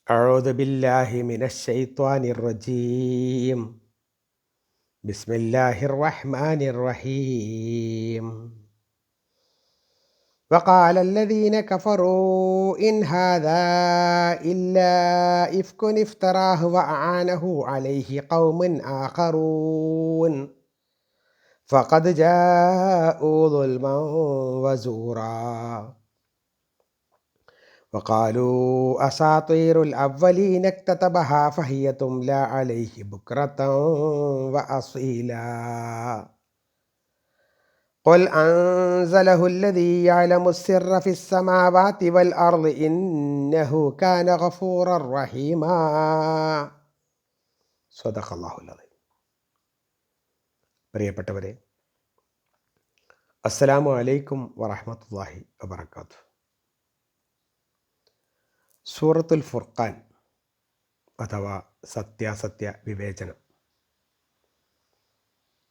أعوذ بالله من الشيطان الرجيم. بسم الله الرحمن الرحيم. وقال الذين كفروا إن هذا إلا إفك افتراه وأعانه عليه قوم آخرون فقد جاءوا ظلما وزورا وقالوا أساطير الأولين اكتتبها فهي تملى عليه بكرة وأصيلا قل أنزله الذي يعلم السر في السماوات والأرض إنه كان غفورا رحيما. صدق الله العظيم. പ്രിയപ്പെട്ടവരെ, അസ്സലാമു അലൈക്കും വറഹ്മത്തുള്ളാഹി വബറകാതുഹു. സൂറത്തുൽ ഫുർഖാൻ അഥവാ സത്യാസത്യ വിവേചനം.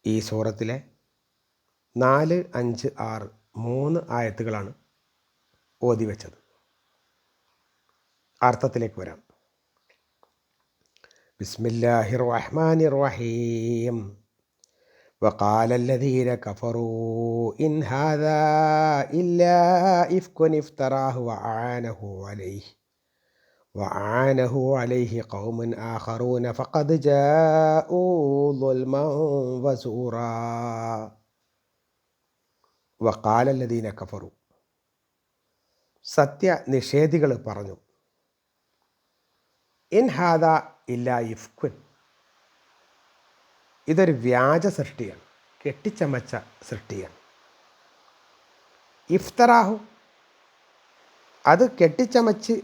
ഈ സൂറത്തിലെ 4, 5, 6 3 ആയത്തുകളാണ് ഓതിവെച്ചത്. അർത്ഥത്തിലേക്ക് വരാം. ബിസ്മില്ലാഹിർ റഹ്മാനിർ റഹീം. وقال الذين كفروا إن هذا إلا إفك افتراه وأعانه عليه قوم آخرون فقد جاءوا ظلما وزورا. وقال الذين كفروا, സത്യനിഷേധികൾ പറഞ്ഞു, ഇൻ ഹാദ ഇല്ലാ ഇഫ്കുൻ, ഇതൊരു വ്യാജ സൃഷ്ടിയാണ്, കെട്ടിച്ചമച്ച സൃഷ്ടിയാണ്. ഇഫ്തറാഹു, അത് കെട്ടിച്ചമച്ച്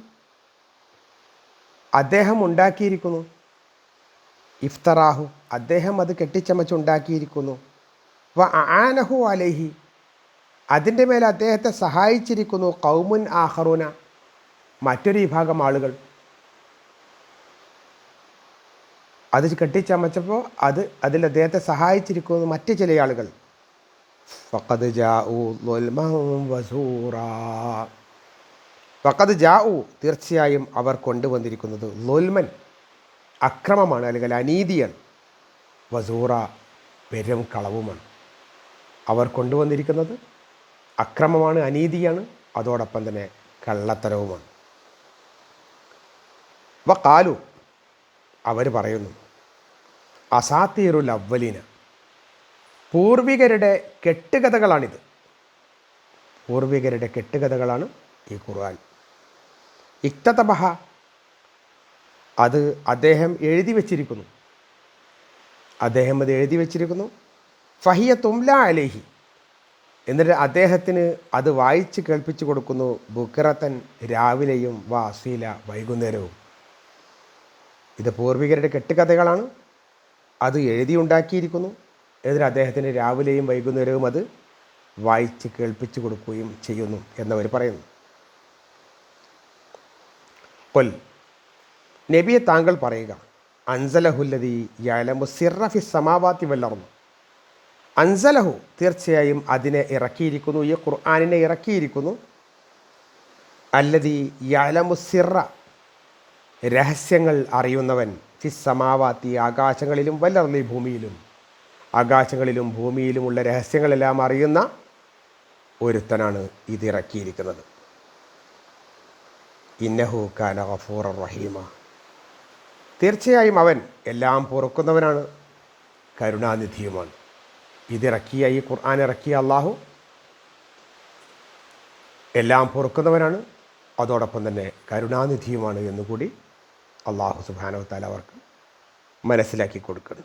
അദ്ദേഹം ഉണ്ടാക്കിയിരിക്കുന്നു. ഇഫ്തറാഹു, അദ്ദേഹം അത് കെട്ടിച്ചമച്ചുണ്ടാക്കിയിരിക്കുന്നു. വ ആനഹു അലൈഹി, അതിൻ്റെ മേൽ അദ്ദേഹത്തെ സഹായിച്ചിരിക്കുന്നു. ഖൗമുൻ ആഖറൂന, മറ്റൊരു വിഭാഗം ആളുകൾ. അത് കെട്ടിച്ചമച്ചപ്പോൾ അതിൽ അദ്ദേഹത്തെ സഹായിച്ചിരിക്കുന്നു മറ്റ് ചില ആളുകൾ. ഫഖദ് ജാഉ ളുൽമൻ വസൂറാ, ഫഖദ് ജാഉ, തീർച്ചയായും അവർ കൊണ്ടുവന്നിരിക്കുന്നത് ളുൽമൻ, അക്രമമാണ് അല്ലെങ്കിൽ അനീതിയാണ്. വസൂറ, പെരും കളവുമാണ്. അവർ കൊണ്ടുവന്നിരിക്കുന്നത് അക്രമമാണ്, അനീതിയാണ്, അതോടൊപ്പം തന്നെ കള്ളത്തരവുമാണ്. വഖാലു, അവർ പറയുന്നു, അസാത്തീറുൽ അവ്വലീന, പൂർവികരുടെ കെട്ടുകഥകളാണിത്. പൂർവികരുടെ കെട്ടുകഥകളാണ് ഈ ഖുർആൻ. ഇക്തതബഹ, അത് അദ്ദേഹം എഴുതി വച്ചിരിക്കുന്നു. അദ്ദേഹം അത് എഴുതി വച്ചിരിക്കുന്നു. ഫഹിയ തുംല അലൈഹി, എന്നിട്ട് അദ്ദേഹത്തിന് അത് വായിച്ച് കേൾപ്പിച്ചു കൊടുക്കുന്നു. ബുക്റത്തൻ, രാവിലെയും വാസീല, വൈകുന്നേരവും. ഇത് പൂർവികരുടെ കെട്ടുകഥകളാണ്, അത് എഴുതിയുണ്ടാക്കിയിരിക്കുന്നു. എന്നിട്ട് അദ്ദേഹത്തിന് രാവിലെയും വൈകുന്നേരവും അത് വായിച്ച് കേൾപ്പിച്ചു കൊടുക്കുകയും ചെയ്യുന്നു എന്നവർ പറയുന്നു. ഖുൽ, നബിയെ താങ്കൾ പറയുക, അൻസലഹുല്ലദീ യഅലമു സിർറ ഫിസ് സമാവാതി വൽ അർദ്, അൻസലഹു, തീർച്ചയായും അതിനെ ഇറക്കിയിരിക്കുന്നു, ഈ ഖുർആനിനെ ഇറക്കിയിരിക്കുന്നു. അല്ലദീ യഅലമു സിർറ, രഹസ്യങ്ങൾ അറിയുന്നവൻ, ഫിസ് സമാവാത്തി, ആകാശങ്ങളിലും വൽ അർദി, ഭൂമിയിലും. ആകാശങ്ങളിലും ഭൂമിയിലുമുള്ള രഹസ്യങ്ങളെല്ലാം അറിയുന്ന ഒരുത്തനാണ് ഇതിറക്കിയിരിക്കുന്നത്. ഇന്നഹു കാന ഗഫൂറർ റഹീമ, തീർച്ചയായും അവൻ എല്ലാം പൊറുക്കുന്നവനാണ്, കരുണാനിധിയുമാണ്. ഇതിറക്കിയ, ഈ ഖുർആൻ ഇറക്കിയ അള്ളാഹു എല്ലാം പൊറുക്കുന്നവനാണ്, അതോടൊപ്പം തന്നെ കരുണാനിധിയുമാണ് എന്നുകൂടി അള്ളാഹു സുബ്ഹാനഹു വതആല അവർക്ക് മനസ്സിലാക്കി കൊടുക്കുന്നു.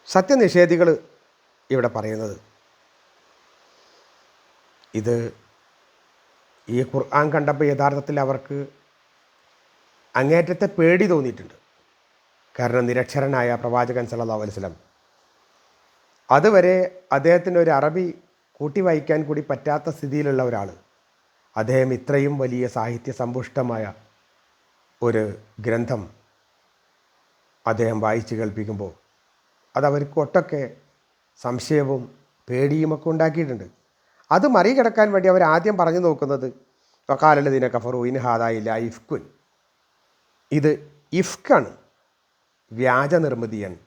സത്യനിഷേധികൾ ഇവിടെ പറയുന്നത്, ഇത് ഈ ഖുർആൻ കണ്ടപ്പോൾ യഥാർത്ഥത്തിൽ അവർക്ക് അങ്ങേറ്റത്തെ പേടി തോന്നിയിട്ടുണ്ട്. കാരണം നിരക്ഷരനായ പ്രവാചകൻ സല്ലല്ലാഹു അലൈഹി വസല്ലം, അതുവരെ അദ്ദേഹത്തിന് ഒരു അറബി കൂട്ടി വായിക്കാൻ കൂടി പറ്റാത്ത സ്ഥിതിയിലുള്ള ഒരാൾ, അദ്ദേഹം ഇത്രയും വലിയ സാഹിത്യ സമ്പുഷ്ടമായ ഒരു ഗ്രന്ഥം അദ്ദേഹം വായിച്ച് കേൾപ്പിക്കുമ്പോൾ അതവർക്ക് ഒട്ടൊക്കെ സംശയവും പേടിയുമൊക്കെ ഉണ്ടാക്കിയിട്ടുണ്ട്. അത് മറികടക്കാൻ വേണ്ടി അവർ ആദ്യം പറഞ്ഞു നോക്കുന്നത് വക്കാലല്ലദീന കഫറു ഇൻ ഹാദാ ഇല്ലാ ഇഫ്കുൻ, ഇത് ഇഫ്കാണ്, വ്യാജ നിർമ്മിതിയാണ്,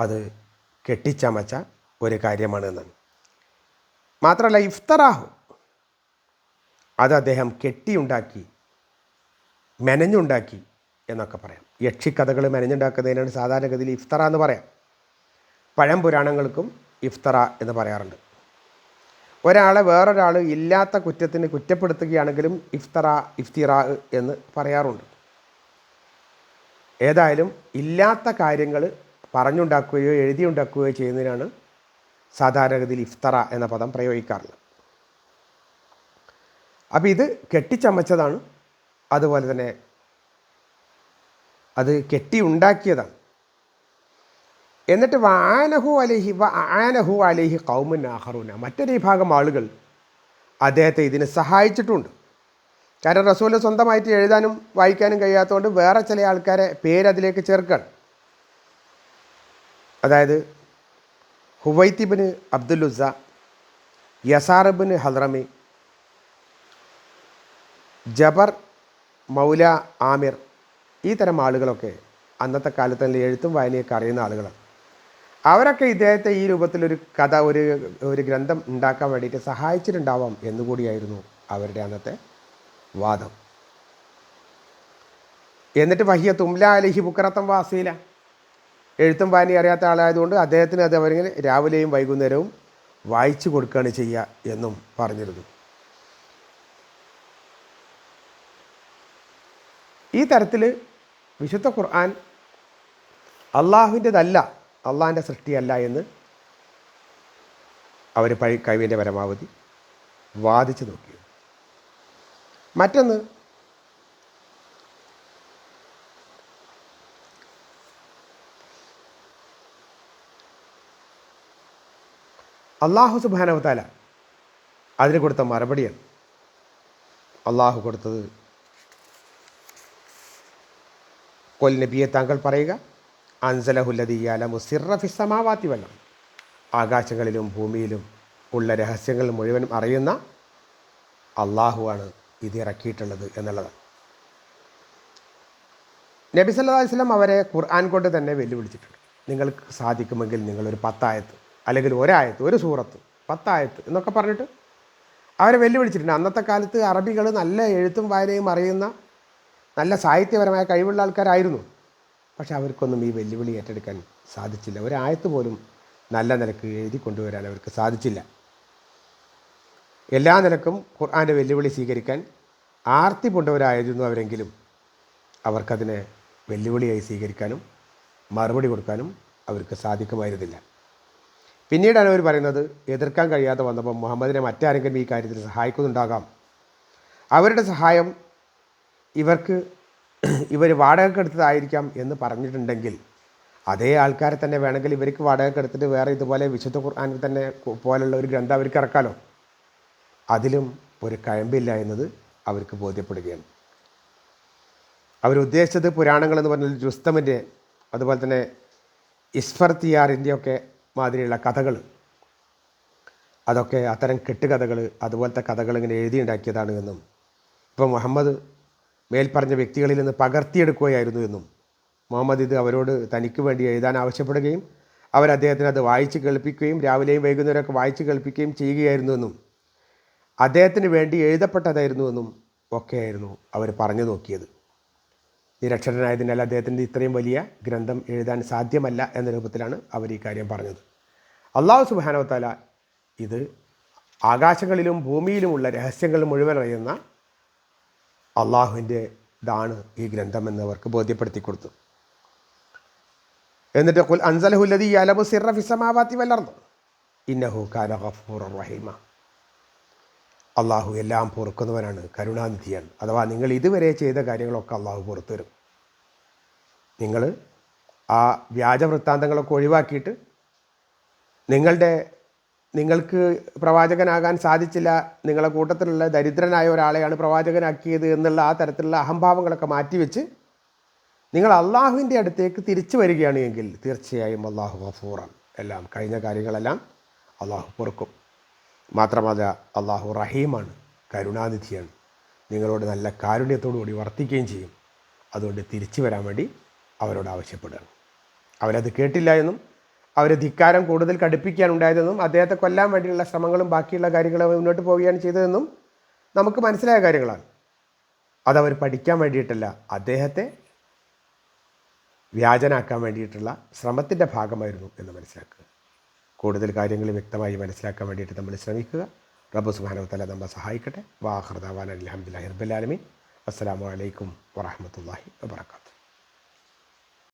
അത് കെട്ടിച്ചമച്ച ഒരു കാര്യമാണ് എന്നാണ്. മാത്രമല്ല ഇഫ്തറാഹു, അത് അദ്ദേഹം കെട്ടിയുണ്ടാക്കി, മെനഞ്ഞുണ്ടാക്കി എന്നൊക്കെ പറയാം. യക്ഷിക്കഥകൾ മെനഞ്ഞുണ്ടാക്കുന്നതിനാണ് സാധാരണഗതിയിൽ ഇഫ്തറ എന്ന് പറയാം. പഴംപുരാണങ്ങൾക്കും ഇഫ്തറ എന്ന് പറയാറുണ്ട്. ഒരാളെ വേറൊരാൾ ഇല്ലാത്ത കുറ്റത്തിന് കുറ്റപ്പെടുത്തുകയാണെങ്കിലും ഇഫ്തിറ എന്ന് പറയാറുണ്ട്. ഏതായാലും ഇല്ലാത്ത കാര്യങ്ങൾ പറഞ്ഞുണ്ടാക്കുകയോ എഴുതിയുണ്ടാക്കുകയോ ചെയ്യുന്നതിനാണ് സാധാരണഗതിയിൽ ഇഫ്തറ എന്ന പദം പ്രയോഗിക്കാറുള്ളത്. അപ്പോൾ ഇത് കെട്ടിച്ചമച്ചതാണ്, അതുപോലെ തന്നെ അത് കെട്ടിയുണ്ടാക്കിയതാണ്. എന്നിട്ട് ആനഹു അലൈഹി ഖൗമുൻ ആഖറൂന, മറ്റൊരു വിഭാഗം ആളുകൾ അദ്ദേഹത്തെ ഇതിന് സഹായിച്ചിട്ടുണ്ട്. കാരണം റസൂൽ സ്വന്തമായിട്ട് എഴുതാനും വായിക്കാനും കഴിയാത്തതുകൊണ്ട് വേറെ ചില ആൾക്കാരെ പേരതിലേക്ക് ചേർക്കുകയാണ്. അതായത് ഹുവൈത്തിബിന് അബ്ദുലുസ, യസാറിബിന് ഹദ്റമി, ജബർ മൗല ആമിർ, ഈ തരം ആളുകളൊക്കെ അന്നത്തെ കാലത്ത് തന്നെ എഴുത്തും വായനയൊക്കെ അറിയുന്ന ആളുകളാണ്. അവരൊക്കെ ഇദ്ദേഹത്തെ ഈ രൂപത്തിലൊരു കഥ, ഒരു ഗ്രന്ഥം ഉണ്ടാക്കാൻ വേണ്ടിയിട്ട് സഹായിച്ചിട്ടുണ്ടാവാം എന്നുകൂടിയായിരുന്നു അവരുടെ അന്നത്തെ വാദം. എന്നിട്ട് വഹിയ തുംല അലഹി ബുക്കറത്തം വാസീല, എഴുത്തും വായനയും അറിയാത്ത ആളായതുകൊണ്ട് അദ്ദേഹത്തിന് അത് അവരിങ്ങനെ രാവിലെയും വൈകുന്നേരവും വായിച്ചു കൊടുക്കുകയാണ് ചെയ്യുക എന്നും പറഞ്ഞിരുന്നു. ഈ തരത്തിൽ വിശുദ്ധ ഖുർആൻ അള്ളാഹുവിൻ്റെതല്ല, അള്ളാഹിൻ്റെ സൃഷ്ടിയല്ല എന്ന് അവർ കഴിവിൻ്റെ പരമാവധി വാദിച്ചു നോക്കി. മറ്റൊന്ന്, അള്ളാഹു സുബ്ഹാനഹു വ തആല അതിന് കൊടുത്ത മറുപടിയാണ്. അള്ളാഹു കൊടുത്തത്, ഖുൽ നബിയെ താങ്കൾ പറയുക, അൻസലഹുല്ലദീ യഅലമു സിർറ ഫിസ് സമാവാതി വൽ അർദ്, ആകാശങ്ങളിലും ഭൂമിയിലും ഉള്ള രഹസ്യങ്ങൾ മുഴുവനും അറിയുന്ന അള്ളാഹുവാണ് ഇത് ഇറക്കിയിട്ടുള്ളത് എന്നുള്ളതാണ്. നബി സല്ലല്ലാഹു അലൈഹി വസല്ലം അവരെ ഖുർആൻ കൊണ്ട് തന്നെ വെല്ലുവിളിച്ചിട്ടുണ്ട്. നിങ്ങൾക്ക് സാധിക്കുമെങ്കിൽ നിങ്ങളൊരു 10 ആയത്ത്, അല്ലെങ്കിൽ ഒരായത്ത്, ഒരു സൂറത്ത്, 10 ആയത്ത് എന്നൊക്കെ പറഞ്ഞിട്ട് അവരെ വെല്ലുവിളിച്ചിട്ടുണ്ട്. അന്നത്തെ കാലത്ത് അറബികൾ നല്ല എഴുത്തും വായനയും അറിയുന്ന നല്ല സാഹിത്യപരമായ കഴിവുള്ള ആൾക്കാരായിരുന്നു. പക്ഷെ അവർക്കൊന്നും ഈ വെല്ലുവിളി ഏറ്റെടുക്കാൻ സാധിച്ചില്ല. ഒരായത്ത് പോലും നല്ല നിലക്ക് എഴുതി കൊണ്ടുവരാൻ അവർക്ക് സാധിച്ചില്ല. എല്ലാ നിലക്കും ഖുർആൻ്റെ വെല്ലുവിളി സ്വീകരിക്കാൻ ആർത്തി കൊണ്ടവരായിരുന്നു അവരെങ്കിലും അവർക്കതിനെ വെല്ലുവിളിയായി സ്വീകരിക്കാനും മറുപടി കൊടുക്കാനും അവർക്ക് സാധിക്കുമായിരുന്നില്ല. പിന്നീടാണ് അവർ പറയുന്നത്, എതിർക്കാൻ കഴിയാതെ വന്നപ്പോൾ മുഹമ്മദിനെ മറ്റാരെങ്കിലും ഈ കാര്യത്തിൽ സഹായിക്കുന്നുണ്ടാകാം, അവരുടെ സഹായം ഇവർ വാടകയ്ക്കെടുത്തതായിരിക്കാം എന്ന് പറഞ്ഞിട്ടുണ്ടെങ്കിൽ അതേ ആൾക്കാരെ തന്നെ വേണമെങ്കിൽ ഇവർക്ക് വാടകയ്ക്കെടുത്തിട്ട് വേറെ ഇതുപോലെ വിശുദ്ധ ഖുർആനിൽ തന്നെ പോലുള്ള ഒരു ഗ്രന്ഥം അവർക്ക് ഇറക്കാമല്ലോ. അതിലും ഒരു കഴമ്പില്ല എന്നത് അവർക്ക് ബോധ്യപ്പെടുകയാണ്. അവരുദ്ദേശിച്ചത് പുരാണങ്ങളെന്ന് പറഞ്ഞാൽ രുസ്തമിൻ്റെ, അതുപോലെ തന്നെ ഇസ്ഫർത്തിയാറിൻ്റെയൊക്കെ മാതിരിയുള്ള കഥകൾ, അതൊക്കെ അത്തരം കെട്ടുകഥകൾ, അതുപോലത്തെ കഥകൾ ഇങ്ങനെ എഴുതിയുണ്ടാക്കിയതാണ് എന്നും ഇപ്പോൾ മുഹമ്മദ് മേൽപ്പറഞ്ഞ വ്യക്തികളിൽ നിന്ന് പകർത്തിയെടുക്കുകയായിരുന്നു എന്നും മുഹമ്മദ് ഇത് അവരോട് തനിക്ക് വേണ്ടി എഴുതാൻ ആവശ്യപ്പെടുകയും അദ്ദേഹത്തിന് അത് വായിച്ച് കേൾപ്പിക്കുകയും രാവിലെയും വൈകുന്നേരമൊക്കെ വായിച്ച് കേൾപ്പിക്കുകയും ചെയ്യുകയായിരുന്നു എന്നും അദ്ദേഹത്തിന് വേണ്ടി എഴുതപ്പെട്ടതായിരുന്നു എന്നും ഒക്കെയായിരുന്നു അവർ പറഞ്ഞു നോക്കിയത്. നിരക്ഷരനായതിനാൽ അദ്ദേഹത്തിൻ്റെ ഇത്രയും വലിയ ഗ്രന്ഥം എഴുതാൻ സാധ്യമല്ല എന്ന രൂപത്തിലാണ് അവർ ഈ കാര്യം പറഞ്ഞത്. അല്ലാഹു സുബ്ഹാനഹു വ തആല ഇത് ആകാശങ്ങളിലും ഭൂമിയിലുമുള്ള രഹസ്യങ്ങൾ മുഴുവൻ അറിയുന്ന അള്ളാഹുവിൻ്റെതാണ് ഈ ഗ്രന്ഥമെന്ന് അവർക്ക് ബോധ്യപ്പെടുത്തി കൊടുത്തു. എന്നിട്ട് ഖുൽ അൻസലഹുല്ലദീ യഅലമു സിർറ ഫിസ് സമാവാതി വൽ അർദ് ഇന്നഹു കാന ഗഫൂറർ റഹീമ, അള്ളാഹു എല്ലാം പൊറുക്കുന്നവനാണ്, കരുണാനിധിയാണ്. അഥവാ നിങ്ങൾ ഇതുവരെ ചെയ്ത കാര്യങ്ങളൊക്കെ അള്ളാഹു പുറത്തു തരും. നിങ്ങൾ ആ വ്യാജ വൃത്താന്തങ്ങളൊക്കെ ഒഴിവാക്കിയിട്ട് നിങ്ങൾക്ക് പ്രവാചകനാകാൻ സാധിച്ചില്ല, നിങ്ങളെ കൂട്ടത്തിലുള്ള ദരിദ്രനായ ഒരാളെയാണ് പ്രവാചകനാക്കിയത് എന്നുള്ള ആ തരത്തിലുള്ള അഹംഭാവങ്ങളൊക്കെ മാറ്റിവെച്ച് നിങ്ങൾ അള്ളാഹുവിൻ്റെ അടുത്തേക്ക് തിരിച്ചു വരികയാണ് എങ്കിൽ തീർച്ചയായും അള്ളാഹു ഗഫൂറാണ്, എല്ലാം കഴിഞ്ഞ കാര്യങ്ങളെല്ലാം അള്ളാഹു പൊറുക്കും. മാത്രമല്ല അള്ളാഹു റഹീമാണ്, കരുണാനിധിയാണ്. നിങ്ങളോട് നല്ല കാരുണ്യത്തോടു കൂടി വർത്തിക്കുകയും ചെയ്യും. അതുകൊണ്ട് തിരിച്ചു വരാൻ വേണ്ടി അവരോട് ആവശ്യപ്പെടുകയാണ്. അവരത് കേട്ടില്ല എന്നും അവർ ധിക്കാരം കൂടുതൽ കടുപ്പിക്കാനുണ്ടായതെന്നും അദ്ദേഹത്തെ കൊല്ലാൻ വേണ്ടിയുള്ള ശ്രമങ്ങളും ബാക്കിയുള്ള കാര്യങ്ങളും മുന്നോട്ട് പോവുകയാണ് ചെയ്തതെന്നും നമുക്ക് മനസ്സിലായ കാര്യങ്ങളാണ്. അതവർ പഠിക്കാൻ വേണ്ടിയിട്ടല്ല, അദ്ദേഹത്തെ വ്യാജനാക്കാൻ വേണ്ടിയിട്ടുള്ള ശ്രമത്തിൻ്റെ ഭാഗമായിരുന്നു എന്ന് മനസ്സിലാക്കുക. കൂടുതൽ കാര്യങ്ങൾ വ്യക്തമായി മനസ്സിലാക്കാൻ വേണ്ടിയിട്ട് നമ്മൾ ശ്രമിക്കുക. റബ്ബ് സുബ്ഹാനഹു വ തആല നമ്മളെ സഹായിക്കട്ടെ. വാഖിറു ദഅവാനാ അൽഹംദുലില്ലാഹി റബ്ബിൽ ആലമീൻ. അസ്സലാമു അലൈക്കും വറഹ്മത്തുള്ളാഹി വബറകാതുഹു.